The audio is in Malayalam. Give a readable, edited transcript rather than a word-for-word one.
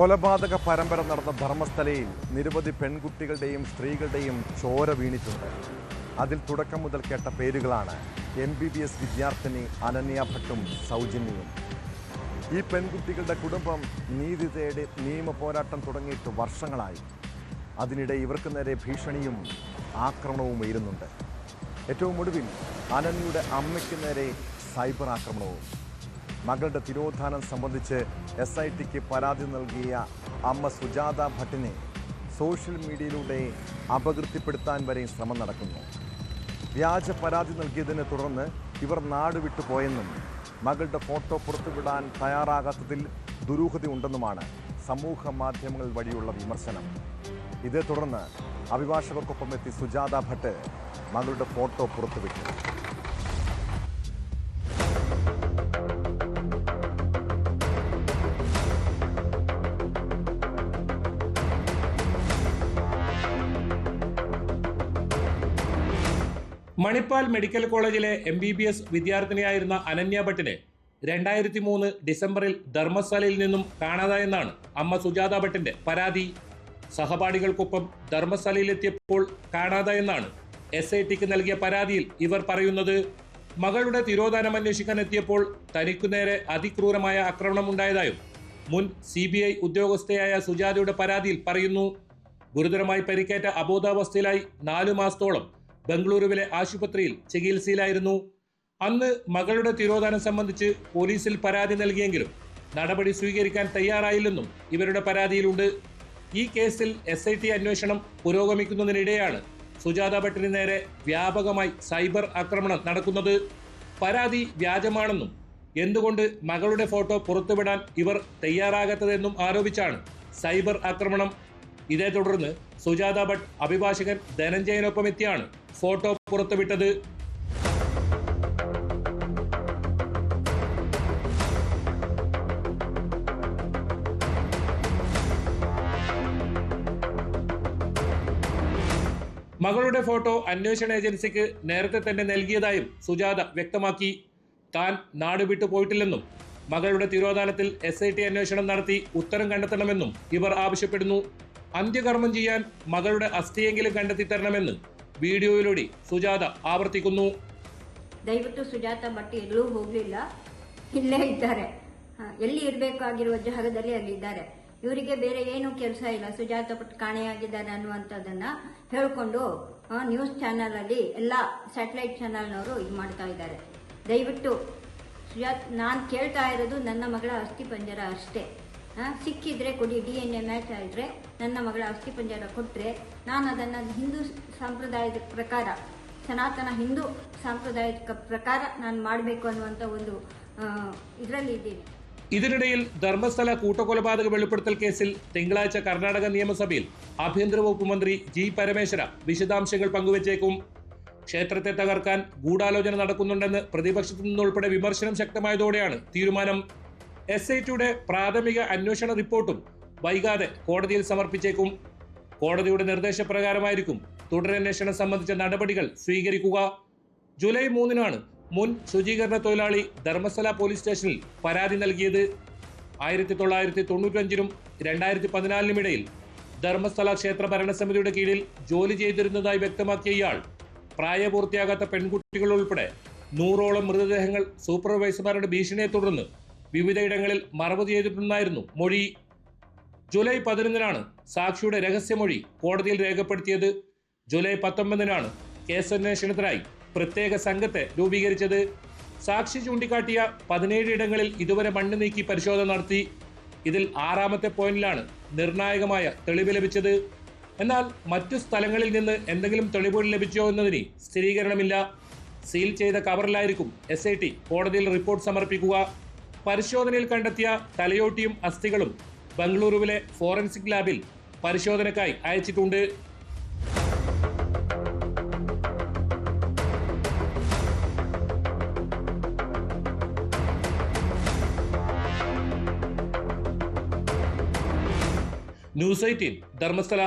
കൊലപാതക പരമ്പര നടന്ന ധർമ്മസ്ഥലയിൽ നിരവധി പെൺകുട്ടികളുടെയും സ്ത്രീകളുടെയും ചോര വീണിട്ടുണ്ട്. അതിൽ തുടക്കം മുതൽ കേട്ട പേരുകളാണ് MBBS വിദ്യാർത്ഥിനി അനന്യ ഭട്ടും സൗജന്യയും. ഈ പെൺകുട്ടികളുടെ കുടുംബം നീതി തേടി നിയമ പോരാട്ടം തുടങ്ങിയിട്ട് വർഷങ്ങളായി. അതിനിടെ ഇവർക്ക് നേരെ ഭീഷണിയും ആക്രമണവും ഉയരുന്നുണ്ട്. ഏറ്റവും ഒടുവിൽ അനന്യയുടെ അമ്മയ്ക്ക് നേരെ സൈബർ ആക്രമണവും. മകളുടെ തിരോധാനം സംബന്ധിച്ച് SITക്ക് പരാതി നൽകിയ അമ്മ സുജാത ഭട്ടിനെ സോഷ്യൽ മീഡിയയിലൂടെ അപകീർത്തിപ്പെടുത്താൻ വരെ ശ്രമം നടക്കുന്നു. വ്യാജ പരാതി നൽകിയതിനെ തുടർന്ന് ഇവർ നാടുവിട്ടു പോയെന്നും മകളുടെ ഫോട്ടോ പുറത്തുവിടാൻ തയ്യാറാകാത്തതിൽ ദുരൂഹതയുണ്ടെന്നുമാണ് സമൂഹ മാധ്യമങ്ങൾ വഴിയുള്ള വിമർശനം. ഇതേ തുടർന്ന് അഭിഭാഷകർക്കൊപ്പം എത്തി സുജാത ഭട്ട് മകളുടെ ഫോട്ടോ പുറത്തുവിട്ടു. മണിപ്പാൽ മെഡിക്കൽ കോളേജിലെ MBBS വിദ്യാർത്ഥിനിയായിരുന്ന അനന്യ ഭട്ടിനെ 2003 ഡിസംബറിൽ ധർമ്മസ്ഥലയിൽ നിന്നും കാണാതായെന്നാണ് അമ്മ സുജാത ഭട്ടിന്റെ പരാതി. സഹപാഠികൾക്കൊപ്പം ധർമ്മസ്ഥലയിലെത്തിയപ്പോൾ കാണാതായെന്നാണ് SITക്ക് നൽകിയ പരാതിയിൽ ഇവർ പറയുന്നത്. മകളുടെ തിരോധാനം അന്വേഷിക്കാൻ എത്തിയപ്പോൾ തനിക്കു നേരെ അതിക്രൂരമായ ആക്രമണം ഉണ്ടായതായും മുൻ CBI ഉദ്യോഗസ്ഥയായ സുജാതയുടെ പരാതിയിൽ പറയുന്നു. ഗുരുതരമായി പരിക്കേറ്റ അബോധാവസ്ഥയിലായി 4 മാസത്തോളം ബംഗളൂരുവിലെ ആശുപത്രിയിൽ ചികിത്സയിലായിരുന്നു. അന്ന് മകളുടെ തിരോധാനം സംബന്ധിച്ച് പോലീസിൽ പരാതി നൽകിയെങ്കിലും നടപടി സ്വീകരിക്കാൻ തയ്യാറായില്ലെന്നും ഇവരുടെ പരാതിയിലുണ്ട്. ഈ കേസിൽ SIT അന്വേഷണം പുരോഗമിക്കുന്നതിനിടെയാണ് സുജാത ഭട്ടിന് നേരെ വ്യാപകമായി സൈബർ ആക്രമണം നടക്കുന്നത്. പരാതി വ്യാജമാണെന്നും എന്തുകൊണ്ട് മകളുടെ ഫോട്ടോ പുറത്തുവിടാൻ ഇവർ തയ്യാറാകാത്തതെന്നും ആരോപിച്ചാണ് സൈബർ ആക്രമണം. ഇതേ തുടർന്ന് സുജാത ഭട്ട് അഭിഭാഷകൻ ധനഞ്ജയനൊപ്പം എത്തിയാണ് ഫോട്ടോ പുറത്തുവിട്ടത്. മകളുടെ ഫോട്ടോ അന്വേഷണ ഏജൻസിക്ക് നേരത്തെ തന്നെ നൽകിയതായും സുജാത വ്യക്തമാക്കി. താൻ നാടുവിട്ടു പോയിട്ടില്ലെന്നും മകളുടെ തിരോധാനത്തിൽ SIT അന്വേഷണം നടത്തി ഉത്തരം കണ്ടെത്തണമെന്നും ഇവർ ആവശ്യപ്പെടുന്നു. അന്ത്യകർമ്മം ചെയ്യാൻ മകളുടെ അസ്ഥിയെങ്കിലും ಕണ്ടെത്തി ತರണമെന്ന് ವಿಡಿಯೋയിലൂടെ ಸುಜಾತ ಆವರ್ತಿക്കുന്നു. ದಯವಿಟ್ಟು ಸುಜಾತ ಭಟ್ ಎಲ್ಲೂ ಹೋಗಲಿಲ್ಲ, ಇಲ್ಲೇ ಇದ್ದಾರೆ. ಎಲ್ಲಿ ಇರಬೇಕಾಗಿರುವ ಜಾಗದಲ್ಲಿ ಅಲ್ಲಿದ್ದಾರೆ. ಇವರಿಗೆ ಬೇರೆ ಏನು ಕೆಲಸ ಇಲ್ಲ. ಸುಜಾತ ಭಟ್ ಕಾಣೆಯಾಗಿದ್ದಾರೆ ಅನ್ನುವಂಥದ್ದನ್ನ ಹೇಳಿಕೊಂಡು ನ್ಯೂಸ್ ಚಾನೆಲ್ ಅಲ್ಲಿ ಎಲ್ಲ ಸ್ಯಾಟಲೈಟ್ ಚಾನೆಲ್ನವರು ಇದು ಮಾಡ್ತಾ ಇದ್ದಾರೆ. ದಯವಿಟ್ಟು ಸುಜಾತ್, ನಾನು ಕೇಳ್ತಾ ಇರೋದು ನನ್ನ ಮಗಳ ಅಸ್ಥಿ ಪಂಜರ ಅಷ್ಟೇ. ಸಿಕ್ಕಿದ್ರೆ ಕೊಡಿ, DNA ಮ್ಯಾಚ್ ಆಗಿದ್ರೆ ನನ್ನ ಮಗಳ ಅಸ್ಥಿ ಪಂಜರ ಕೊಟ್ಟರೆ ನಾನು ಅದನ್ನು ಹಿಂದೂ ಸಂಪ್ರದಾಯದ ಪ್ರಕಾರ, ಸನಾತನ ಹಿಂದೂ ಸಾಂಪ್ರದಾಯಿಕ ಪ್ರಕಾರ ನಾನು ಮಾಡಬೇಕು ಅನ್ನುವಂಥ ಒಂದು ಇದರಲ್ಲಿ ಇದ್ದೀನಿ. ഇതിനിടയിൽ ധർമ്മസ്ഥല കൂട്ടക്കൊലപാതക വെളിപ്പെടുത്തൽ കേസിൽ തിങ്കളാഴ്ച കർണാടക നിയമസഭയിൽ ആഭ്യന്തര വകുപ്പ് മന്ത്രി G. പരമേശ്വര വിശദാംശങ്ങൾ പങ്കുവച്ചേക്കും. ക്ഷേത്രത്തെ തകർക്കാൻ ഗൂഢാലോചന നടക്കുന്നുണ്ടെന്ന് പ്രതിപക്ഷത്തു നിന്നുൾപ്പെടെ വിമർശനം ശക്തമായതോടെയാണ് തീരുമാനം. SITയുടെ പ്രാഥമിക അന്വേഷണ റിപ്പോർട്ടും വൈകാതെ കോടതിയിൽ സമർപ്പിച്ചേക്കും. കോടതിയുടെ നിർദ്ദേശപ്രകാരമായിരിക്കും തുടരന്വേഷണം സംബന്ധിച്ച നടപടികൾ സ്വീകരിക്കുക. ജൂലൈ 3-നാണ് മുൻ ശുചീകരണ തൊഴിലാളി ധർമ്മസ്ഥല പോലീസ് സ്റ്റേഷനിൽ പരാതി നൽകിയത്. 1995-നും 2014-നും ഇടയിൽ ധർമ്മസ്ഥല ക്ഷേത്ര ഭരണസമിതിയുടെ കീഴിൽ ജോലി ചെയ്തിരുന്നതായി വ്യക്തമാക്കിയ ഇയാൾ പ്രായപൂർത്തിയാകാത്ത പെൺകുട്ടികൾ ഉൾപ്പെടെ 100ഓളം മൃതദേഹങ്ങൾ സൂപ്പർവൈസർമാരുടെ ഭീഷണിയെ തുടർന്ന് വിവിധയിടങ്ങളിൽ മറവ് ചെയ്തിട്ടുണ്ടായിരുന്നു മൊഴി. ജൂലൈ 11-നാണ് സാക്ഷിയുടെ രഹസ്യമൊഴി കോടതിയിൽ രേഖപ്പെടുത്തിയത്. ജൂലൈ 19-നാണ് കേസന്വേഷണത്തിനായി പ്രത്യേക സംഘത്തെ രൂപീകരിച്ചത്. സാക്ഷി ചൂണ്ടിക്കാട്ടിയ 17 ഇടങ്ങളിൽ ഇതുവരെ മണ്ണ് നീക്കി പരിശോധന നടത്തി. ഇതിൽ 6ാമത്തെ പോയിന്റിലാണ് നിർണായകമായ തെളിവ് ലഭിച്ചത്. എന്നാൽ മറ്റു സ്ഥലങ്ങളിൽ നിന്ന് എന്തെങ്കിലും തെളിവുകൾ ലഭിച്ചോ എന്നതിന് സ്ഥിരീകരണമില്ല. സീൽ ചെയ്ത കവറിലായിരിക്കും SIT കോടതിയിൽ റിപ്പോർട്ട് സമർപ്പിക്കുക. പരിശോധനയിൽ കണ്ടെത്തിയ തലയോട്ടിയും അസ്ഥികളും ബംഗളൂരുവിലെ ഫോറൻസിക് ലാബിൽ പരിശോധനയ്ക്കായി അയച്ചിട്ടുണ്ട്. ന്യൂസ് 18 ധർമ്മസ്ഥല.